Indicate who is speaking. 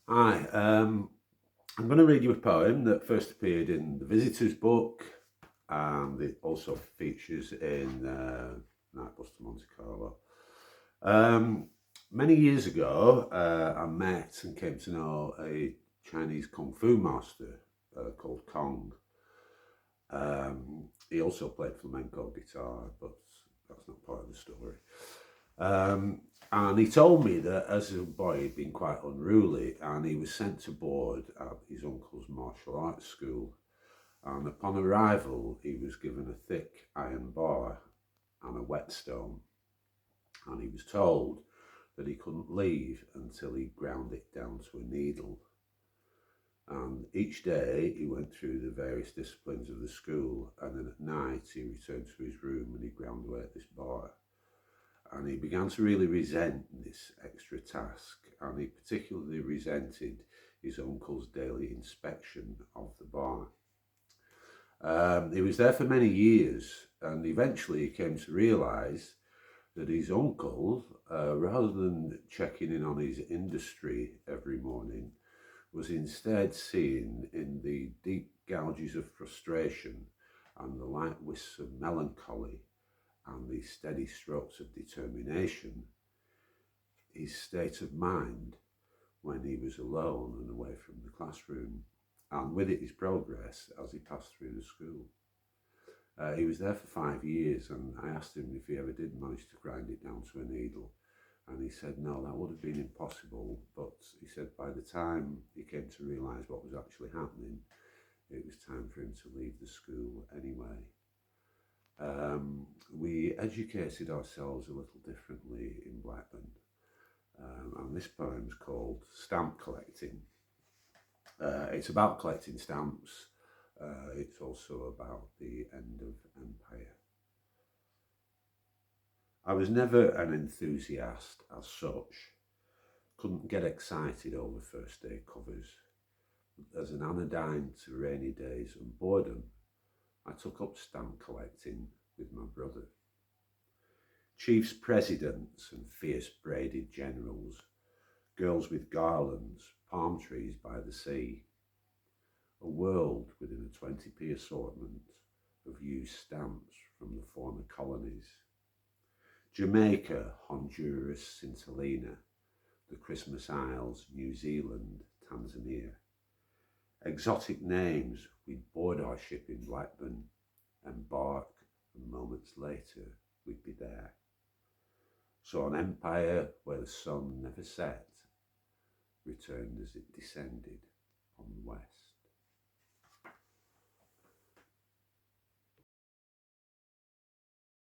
Speaker 1: Hi, I'm going to read you a poem that first appeared in the Visitor's book, and it also features in Night Bus to Monte Carlo. Um, Many years ago, I met and came to know a Chinese kung fu master called Kong. He also played flamenco guitar, but that's not part of the story. Um, and he told me that as a boy he'd been quite unruly and he was sent to board at his uncle's martial arts school. And upon arrival, he was given a thick iron bar and a whetstone. And he was told that he couldn't leave until he ground it down to a needle. And each day he went through the various disciplines of the school, and then at night he returned to his room and he ground away at this bar. And he began to really resent this extra task, and he particularly resented his uncle's daily inspection of the bar. He was there for many years, and eventually he came to realise that his uncle, rather than checking in on his industry every morning, was instead seen in the deep gouges of frustration and the light wisps of melancholy and the steady strokes of determination, his state of mind when he was alone and away from the classroom, and with it his progress as he passed through the school. He was there for 5 years, and I asked him if he ever did manage to grind it down to a needle, and he said no, that would have been impossible, but he said by the time he came to realise what was actually happening, it was time for him to leave the school anyway. We educated ourselves a little differently in Blackburn, and this poem's called Stamp Collecting. It's about collecting stamps. It's also about the end of empire. I was never an enthusiast as such, couldn't get excited over first day covers. As an anodyne to rainy days and boredom, I took up stamp collecting with my brother. Chiefs, presidents, and fierce braided generals, girls with garlands, palm trees by the sea, a world within a 20p assortment of used stamps from the former colonies. Jamaica, Honduras, St Helena, the Christmas Isles, New Zealand, Tanzania. Exotic names, we'd board our ship in Blackburn, embark, and moments later we'd be there. So an empire where the sun never set returned as it descended on the west.